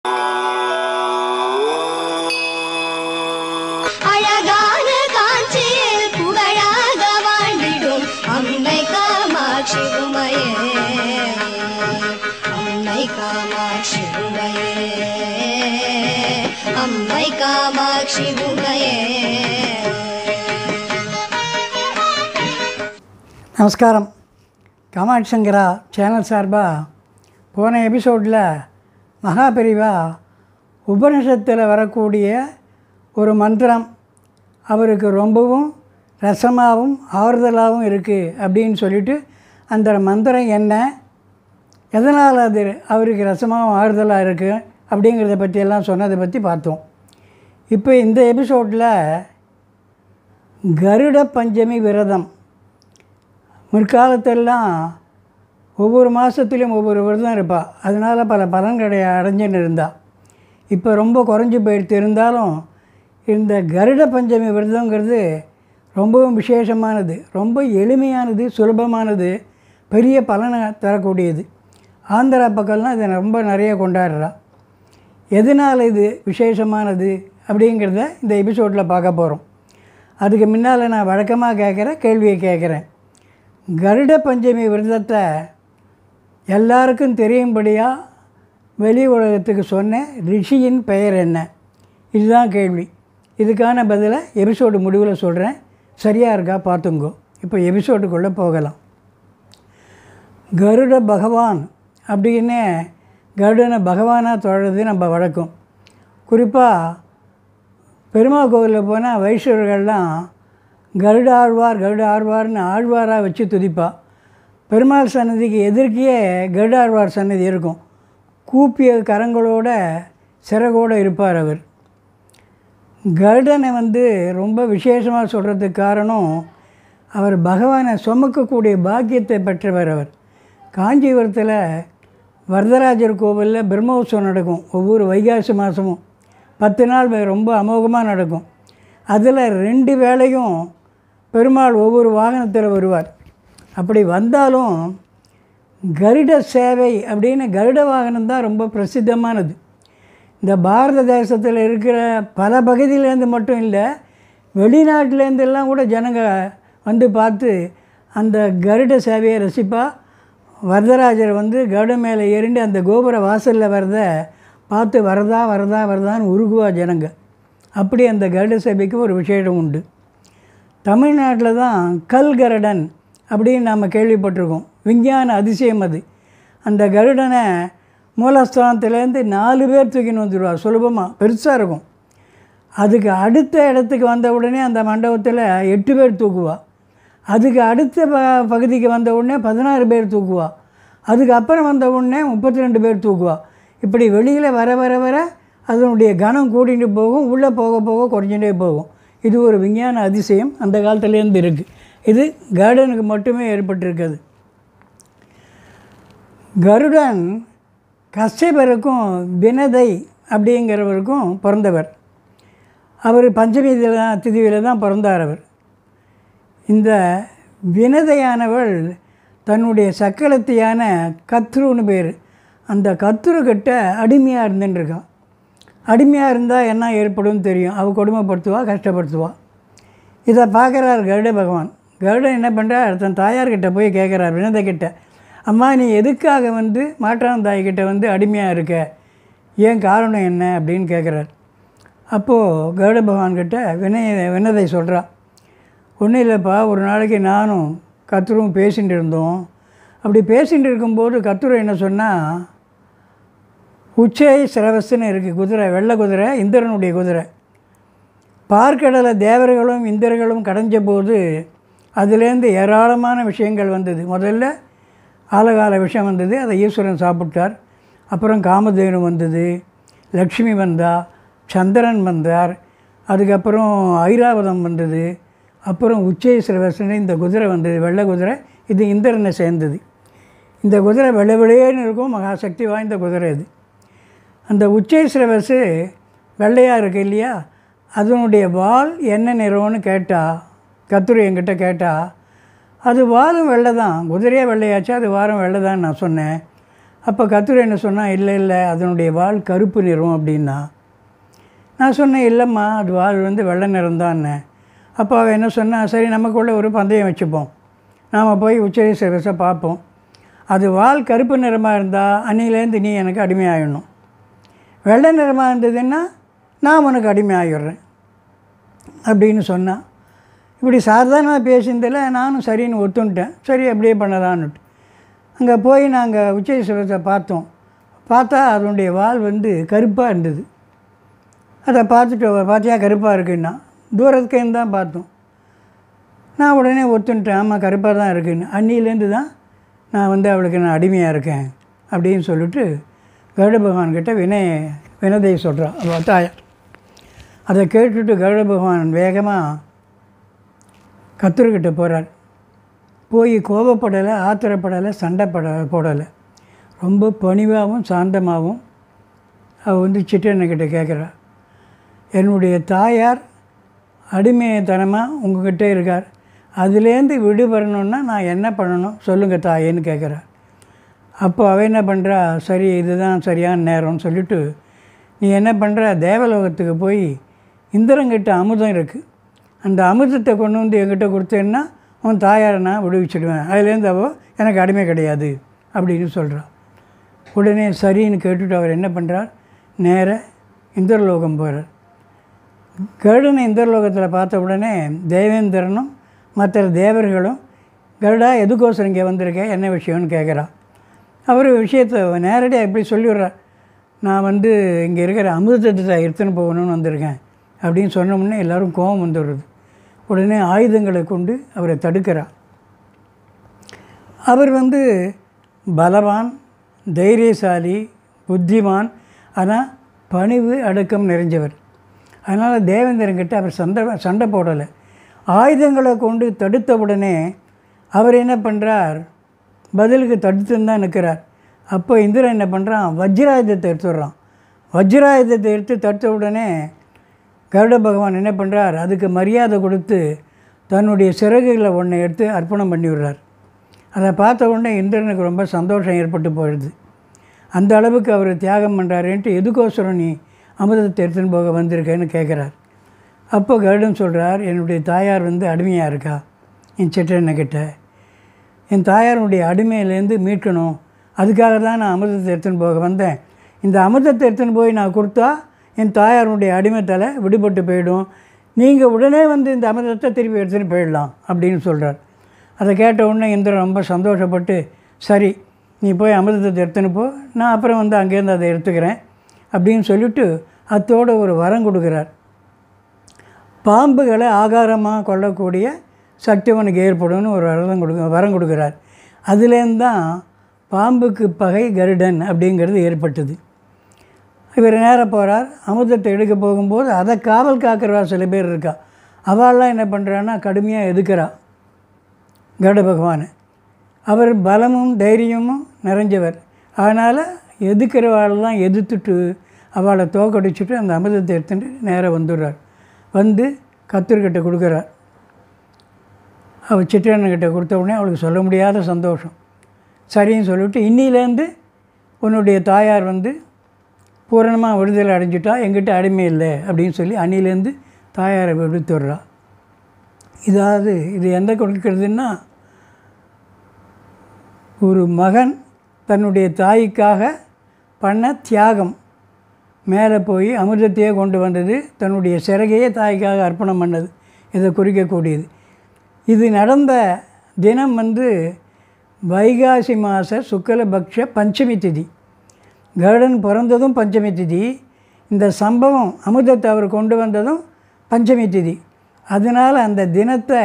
अम्मै कामाक्षि उमये. நமஸ்காரம். காமாட்சி சங்கரா சேனல் சார்பாக போன எபிசோடில் மகாபெரிவா உபனிஷத்தில் வரக்கூடிய ஒரு மந்திரம் அவருக்கு ரொம்பவும் ரசமாகவும் ஆறுதலாகவும் இருக்குது அப்படின்னு சொல்லிட்டு அந்த மந்திரம் என்ன, எதனால் அது அவருக்கு ரசமாகவும் ஆறுதலாக இருக்குது அப்படிங்கிறத பற்றியெல்லாம் சொன்னதை பற்றி பார்த்தோம். இப்போ இந்த எபிசோடில் கருட பஞ்சமி விரதம், முற்காலத்தெல்லாம் ஒவ்வொரு மாதத்துலேயும் ஒவ்வொரு விரதம் இருப்பாள். அதனால் பல பலன்களை அடைஞ்சுன்னு இருந்தாள். இப்போ ரொம்ப குறைஞ்சி போயிடுத்து. இருந்தாலும் இந்த கருட பஞ்சமி விரதங்கிறது ரொம்பவும் விசேஷமானது, ரொம்ப எளிமையானது, சுலபமானது, பெரிய பலனை தரக்கூடியது. ஆந்திரா பக்கம்லாம் இதை ரொம்ப நிறைய கொண்டாடுறா. எதனால் இது விசேஷமானது அப்படிங்கிறத இந்த எபிசோடில் பார்க்க போகிறோம். அதுக்கு முன்னால் நான் வழக்கமாக கேட்குற கேள்வியை கேட்குறேன். கருட பஞ்சமி விரதத்தை எல்லாருக்கும் தெரியும்படியாக வெளி உலகத்துக்கு சொன்ன ரிஷியின் பெயர் என்ன? இதுதான் கேள்வி. இதுக்கான பதிலை எபிசோடு முடிவில் சொல்கிறேன். சரியாக இருக்கா பார்த்துங்கோ. இப்போ எபிசோடுக்குள்ளே போகலாம். கருட பகவான் அப்படின்னு கருடனை பகவானாக தொழுறது நம்ம வழக்கம். குறிப்பாக பெருமாள் கோவிலில் போனால் வைஷ்ணவர்கள்லாம் கருட ஆழ்வார்னு ஆழ்வாராக வச்சு துதிப்பா. பெருமாள் சன்னதிக்கு எதிர்க்கியே கருட ஆழ்வார் சன்னதி இருக்கும். கூப்பிய கரங்களோட சிறகோடு இருப்பார் அவர். கருடனை ரொம்ப விசேஷமாக சொல்கிறதுக்கு காரணம், அவர் பகவானை சுமக்கக்கூடிய பாக்கியத்தை பெற்றவர். அவர் காஞ்சிபுரத்தில் வரதராஜர் கோவிலில் பிரம்மோற்சவம் நடக்கும். ஒவ்வொரு வைகாசி மாதமும் 10 நாள் ரொம்ப அமோகமாக நடக்கும். அதில் 2 வேளையும் பெருமாள் ஒவ்வொரு வாகனத்தில் வருவார். அப்படி வந்தாலும் கருட சேவை அப்படின்னு கருட வாகனம் தான் ரொம்ப பிரசித்தமானது. இந்த பாரத தேசத்தில் இருக்கிற பல பகுதியிலேருந்து மட்டும் இல்லை, வெளிநாட்டிலேருந்தெல்லாம் கூட ஜனங்க பார்த்து அந்த கருட சேவையை ரசிப்பா. வரதராஜர் கருட மேலே ஏறிண்டு அந்த கோபுர வாசலில் வரத பார்த்து வரதான்னு உருகுவா ஜனங்க. அப்படி அந்த கருட சேவைக்கு ஒரு விசேஷம் உண்டு. தமிழ்நாட்டில் தான் கல்கருடன் அப்படின்னு நாம் கேள்விப்பட்டிருக்கோம். விஞ்ஞான அதிசயம் அது. அந்த கருடனை மூலஸ்தானத்துலேருந்து 4 பேர் தூக்கின்னு வந்துடுவார் சுலபமாக, பெருசாக இருக்கும். அதுக்கு அடுத்த இடத்துக்கு வந்த உடனே அந்த மண்டபத்தில் 8 பேர் தூக்குவா. அதுக்கு அடுத்த பகுதிக்கு வந்த உடனே 16 பேர் தூக்குவா. அதுக்கப்புறம் வந்த உடனே 32 பேர் தூக்குவா. இப்படி வெளியில் வர அதனுடைய கனம் கூட்டிகிட்டு போகும், உள்ளே போக போக குறைஞ்சிட்டே போகும். இது ஒரு விஞ்ஞான அதிசயம், அந்த காலத்துலேருந்து இருக்குது. இது கருடனுக்கு மட்டுமே ஏற்பட்டிருக்குது. கருடன் கஷ்யபருக்கும் வினதை அப்படிங்கிறவருக்கும் பிறந்தவர். அவர் பஞ்சமி திதியில் தான் பிறந்தார். அவர் இந்த வினதையானவள் தன்னுடைய சக்களத்தியான கத்ருன்னு பேர், அந்த கத்ருக்கிட்ட அடிமையாக இருந்துட்டுருக்கான். அடிமையாக இருந்தால் என்ன ஏற்படும் தெரியும். அவள் கொடுமைப்படுத்துவா, கஷ்டப்படுத்துவா. இதை பார்க்குறார் கருட பகவான். கருடன் என்ன பண்ணுறார், தன் தாயார்கிட்ட போய் கேட்குறார் வினதைக்கிட்ட, அம்மா நீ எதுக்காக மாற்றான் தாய்கிட்ட அடிமையாக இருக்க, ஏன் காரணம் என்ன அப்படின்னு கேட்குறார். அப்போது கருட பகவான்கிட்ட வினதை சொல்கிறா, ஒன்றும் இல்லைப்பா, ஒரு நாளைக்கு நானும் கத்துரும் பேசிகிட்டு இருந்தோம். அப்படி பேசிகிட்டு இருக்கும்போது கத்துரு என்ன சொன்னால், உச்சை சிரவஸ்ன்னு இருக்குது குதிரை, வெள்ளை குதிரை, இந்திரனுடைய குதிரை. பார்க்கடலை தேவர்களும் இந்திரர்களும் கடைஞ்ச போது அதுலேருந்து ஏராளமான விஷயங்கள் வந்தது. முதல்ல ஆலகால விஷம் வந்தது, அதை ஈஸ்வரன் சாப்பிட்டார். அப்புறம் காமதேனு வந்தது, லக்ஷ்மி வந்தா, சந்திரன் வந்தார், அதுக்கப்புறம் ஐராவதம் வந்தது, அப்புறம் உச்சை சிரவஸ்ன்னு இந்த குதிரை வந்தது, வெள்ளை குதிரை. இது இந்திரனை சேர்ந்தது. இந்த குதிரை வெள்ளைன்னு இருக்கும், மகாசக்தி வாய்ந்த குதிரை இது. அந்த உச்சை சிரவசு வெள்ளையாக இருக்குது இல்லையா, அதனுடைய வால் என்ன நிறம்னு கேட்டால், கத்துரு என்கிட்ட கேட்டால், அது வாலும் வெள்ளை தான், குதிரையாக வெள்ளையாச்சா, அது வாரம் வெள்ளை தான் நான் சொன்னேன். அப்போ கத்துரை என்ன சொன்னால், இல்லை இல்லை அதனுடைய வால் கருப்பு நிறம் அப்படின்னா. நான் சொன்னேன், இல்லைம்மா அது வால் வந்து வெள்ளை நிறம் தான்னே. அப்போ அவள் என்ன சொன்னால், சரி நமக்குள்ளே ஒரு பந்தயம் வச்சுப்போம், நாம் போய் உச்சநீதிமன்றத்தை பார்ப்போம். அது வால் கருப்பு நிறமாக இருந்தால் அன்னிலேருந்து நீ எனக்கு அடிமையாகிடணும், வெள்ளை நிறமாக இருந்ததுன்னா நான் உனக்கு அடிமை ஆகிடுறேன் அப்படின்னு சொன்னான். இப்படி சாதாரணமாக பேசினதில் நானும் சரின்னு ஒத்துன்ட்டேன். சரி அப்படியே பண்ணலான்னுட்டு அங்கே போய் நாங்கள் உச்சநீதிமன்றத்தை பார்த்தோம். பார்த்தா அதனுடைய வால் வந்து கருப்பாக இருந்தது. அதை பார்த்துட்டு பார்த்தியா கருப்பாக இருக்குன்னா, தூரத்துக்கேன்னு தான் பார்த்தோம். நான் உடனே ஒத்துன்ட்டேன், ஆமாம் கருப்பாக தான் இருக்குன்னு. அன்னிலேருந்து தான் நான் வந்து அவளுக்கு நான் அடிமையாக இருக்கேன் அப்படின்னு சொல்லிட்டு கருட பகவான்கிட்ட வினதை சொல்கிறான் அவள் தாயார். அதை கேட்டுட்டு கருட பகவான் வேகமாக கத்தர்கிட்ட போகிறார். போய் கோபப்படலை, ஆத்திரப்படலை, சண்டை போடலை. ரொம்ப பணிவாகவும் சாந்தமாகவும் அவள் வந்து சிற்றன்கிட்ட கேட்குறா, என்னுடைய தாயார் அடிமைத்தனமாக உங்கள்கிட்ட இருக்கார், அதுலேருந்து விடுபடணுன்னா நான் என்ன பண்ணணும் சொல்லுங்கள் தாயேன்னு கேட்குறா. அப்போ அவள் என்ன பண்ணுறா, சரி இதுதான் சரியான நேரம்னு சொல்லிவிட்டு நீ என்ன பண்ணுற, தேவலோகத்துக்கு போய் இந்திரங்கிட்ட அமுதம் இருக்குது, அந்த அமிர்தத்தை கொண்டு வந்து என்கிட்ட கொடுத்தேன்னா உன் தாயாரை நான் விடுவிச்சிடுவேன், அதுலேருந்து அவள் எனக்கு அடிமை கிடையாது அப்படின்னு சொல்கிறான். உடனே சரின்னு கேட்டுட்டு அவர் என்ன பண்ணுறார், நேராக இந்திரலோகம் போகிறார். கருடனை இந்திரலோகத்தில் பார்த்த உடனே தேவேந்திரனும் மற்ற தேவர்களும், கருடா எதுக்கோசரம் இங்கே வந்திருக்கேன், என்ன விஷயம்னு கேட்குறா. அவர் விஷயத்தை நேரடியாக எப்படி சொல்லிவிட்றார், நான் வந்து இங்கே இருக்கிற அமிர்தத்தை எடுத்துன்னு போகணும்னு வந்திருக்கேன் அப்படின்னு சொன்னோம்னே எல்லோரும் கோபம் வந்துடுறது. உடனே ஆயுதங்களை கொண்டு அவரை தடுக்கிறார். அவர் வந்து பலவான், தைரியசாலி, புத்திமான், ஆனால் பணிவு அடக்கம் நிறைஞ்சவர். அதனால் தேவேந்திரன்கிட்ட அவர் சண்டை போடலை. ஆயுதங்களை கொண்டு தடுத்த உடனே அவர் என்ன பண்ணுறார், பதிலுக்கு தடுத்துன்னு தான் நிற்கிறார். அப்போ இந்திரன் என்ன பண்ணுறான், வஜ்ராயுதத்தை எடுத்துடுறான். வஜ்ராயுதத்தை எடுத்து தடுத்த உடனே கருட பகவான் என்ன பண்ணுறார், அதுக்கு மரியாதை கொடுத்து தன்னுடைய சிறகுகளை ஒன்றை எடுத்து அர்ப்பணம் பண்ணி விடுறார். அதை பார்த்த உடனே இந்திரனுக்கு ரொம்ப சந்தோஷம் ஏற்பட்டு போயிடுது. அந்த அளவுக்கு அவர் தியாகம் பண்ணுறாருன்ட்டு, எதுக்கோசரம் நீ அமிர்தத்தை எடுத்துன்னு போக வந்திருக்கேன்னு கேட்குறார். அப்போ கருடன் சொல்கிறார், என்னுடைய தாயார் வந்து அடிமையாக இருக்கா என் சிற்றன்கிட்ட, என் தாயாருடைய அடிமையிலேருந்து மீட்கணும், அதுக்காக தான் நான் அமிர்தத்தை எடுத்துன்னு போக வந்தேன். இந்த அமிர்தத்தை எடுத்துன்னு போய் நான் கொடுத்தா என் தாயாருடைய அடிமைத்தலை விடுபட்டு போயிடும், நீங்கள் உடனே வந்து இந்த அமிர்தத்தை திருப்பி எடுத்துன்னு போயிடலாம் அப்படின்னு சொல்கிறார். அதை கேட்ட உடனே இந்திரன் ரொம்ப சந்தோஷப்பட்டு, சரி நீ போய் அமிர்தத்தை எடுத்துன்னு போ, நான் அப்புறம் வந்து அங்கேருந்து அதை எடுத்துக்கிறேன் அப்படின்னு சொல்லிவிட்டு அத்தோடு ஒரு வரம் கொடுக்குறார். பாம்புகளை ஆகாரமாக கொள்ளக்கூடிய சக்தி அவனுக்கு ஏற்படும்னு ஒரு வரம் கொடுக்குறார். அதுலேருந்து தான் பாம்புக்கு பகை கருடன் அப்படிங்கிறது ஏற்பட்டது. இவர் நேராக போகிறார், அமிர்தத்தை எடுக்க போகும்போது அதை காவல் காக்கிறவா சில பேர் இருக்கா, அவள்லாம் என்ன பண்ணுறான்னா கடுமையாக எதுக்கிறா கருட பகவானை. அவர் பலமும் தைரியமும் நிறைஞ்சவர். அதனால் எதுக்கிறவாளெல்லாம் எதிர்த்துட்டு அவளை தோக்கடிச்சுட்டு அந்த அமிர்தத்தை எடுத்துட்டு நேராக வந்துடுறார். வந்து கத்தர்கிட்ட கொடுக்குறார். அவள் சிற்றன்கிட்ட கொடுத்த உடனே அவளுக்கு சொல்ல முடியாத சந்தோஷம். சரின்னு சொல்லிவிட்டு, இன்னிலேருந்து உன்னுடைய தாயார் வந்து பூரணமாக விடுதலை அடைஞ்சிட்டா, எங்கிட்ட அடிமை இல்லை அப்படின்னு சொல்லி அன்னிலேருந்து தாயாரை விடுத்துடுறா. இது எந்த கொடுக்கிறதுன்னா, ஒரு மகன் தன்னுடைய தாய்க்காக பண்ண தியாகம், மேலே போய் அமிர்தத்தையே கொண்டு வந்தது, தன்னுடைய சிறகையே தாய்க்காக அர்ப்பணம் பண்ணது, இதை குறிக்கக்கூடியது. இது நடந்த தினம் வந்து வைகாசி மாத சுக்லபக்ஷ பஞ்சமி திதி. கருடன் பிறந்ததும் பஞ்சமி திதி, இந்த சம்பவம் அமிர்தத்தை அவர் கொண்டு வந்ததும் பஞ்சமி திதி. அதனால் அந்த தினத்தை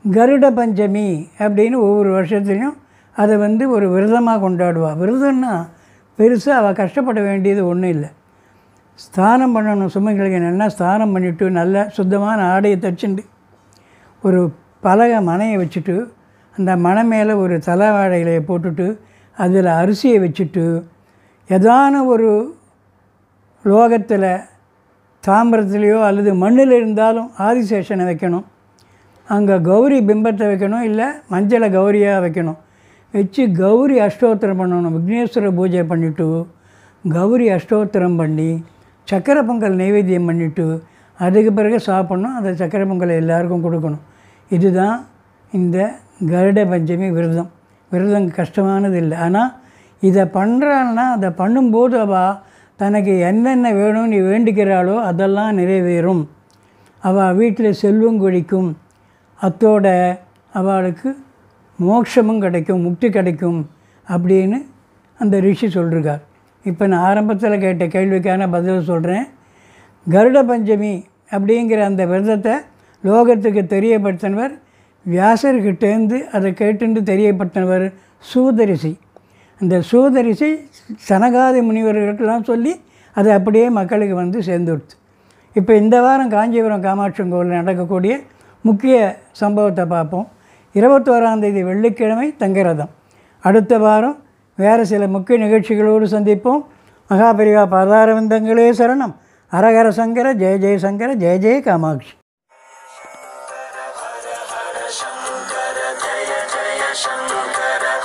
கருட பஞ்சமி அப்படின்னு ஒவ்வொரு வருஷத்துலையும் அதை வந்து ஒரு விரதமாக கொண்டாடுவாள். விரதம்னா பெருசாக அவள் கஷ்டப்பட வேண்டியது ஒன்றும் இல்லை. ஸ்நானம் பண்ணணும், சுமங்களுக்கு நல்லா ஸ்நானம் பண்ணிவிட்டு நல்ல சுத்தமான ஆடையை தச்சுண்டு ஒரு பலகை மனையை வச்சுட்டு அந்த மனை மேலே ஒரு தலைவாழை இலையை போட்டுட்டு அதில் அரிசியை வச்சுட்டு ஏதான ஒரு லோகத்தில் தாமிரத்துலேயோ அல்லது மண்ணில் இருந்தாலும் ஆதிசேஷனை வைக்கணும், அங்கே கௌரி பிம்பத்தை வைக்கணும், இல்லை மஞ்சளை கௌரியாக வைக்கணும். வச்சு கௌரி அஷ்டோத்திரம் பண்ணணும். விக்னேஸ்வர பூஜை பண்ணிவிட்டு கௌரி அஷ்டோத்திரம் பண்ணி சக்கரை பொங்கல் நைவேத்தியம் பண்ணிவிட்டு அதுக்கு பிறகு சாப்பிட்ணும். அந்த சக்கரை பொங்கலை எல்லாருக்கும் கொடுக்கணும். இதுதான் இந்த கருட பஞ்சமி விரதம். விரதம் கஷ்டமானது இல்லை. ஆனால் இதை பண்ணுறான்னா அதை பண்ணும்போது அவள் தனக்கு என்னென்ன வேணும்னு வேண்டிக்கிறாளோ அதெல்லாம் நிறைவேறும். அவள் வீட்டில் செல்வம் கொழிக்கும். அத்தோட அவளுக்கு மோட்சமும் கிடைக்கும், முக்தி கிடைக்கும் அப்படின்னு அந்த ரிஷி சொல்லிருக்கார். இப்போ நான் ஆரம்பத்தில் கேட்ட கேள்விக்கான பதில் சொல்கிறேன். கருட பஞ்சமி அப்படிங்கிற அந்த விரதத்தை லோகத்துக்கு தெரியப்படுத்தினவர் வியாசர்கிட்டேருந்து அதை கேட்டுண்டு தெரியப்படுத்தினவர் சூதரிசி. அந்த சூதரிசி சனகாதி முனிவர்களுக்கெல்லாம் சொல்லி அதை அப்படியே மக்களுக்கு வந்து சேர்ந்துடுத்து. இப்போ இந்த வாரம் காஞ்சிபுரம் காமாட்சி கோவிலில் நடக்கக்கூடிய முக்கிய சம்பவத்தை பார்ப்போம். 21ஆம் தேதி வெள்ளிக்கிழமை தங்கரதம். அடுத்த வாரம் வேறு சில முக்கிய நிகழ்ச்சிகளோடு சந்திப்போம். மகாபெரிவா பாதாரவிந்தங்களே சரணம். ஹரஹர சங்கர, ஜெய ஜெய சங்கர, ஜெய ஜெய காமாட்சி. शंकर जय जय शंकर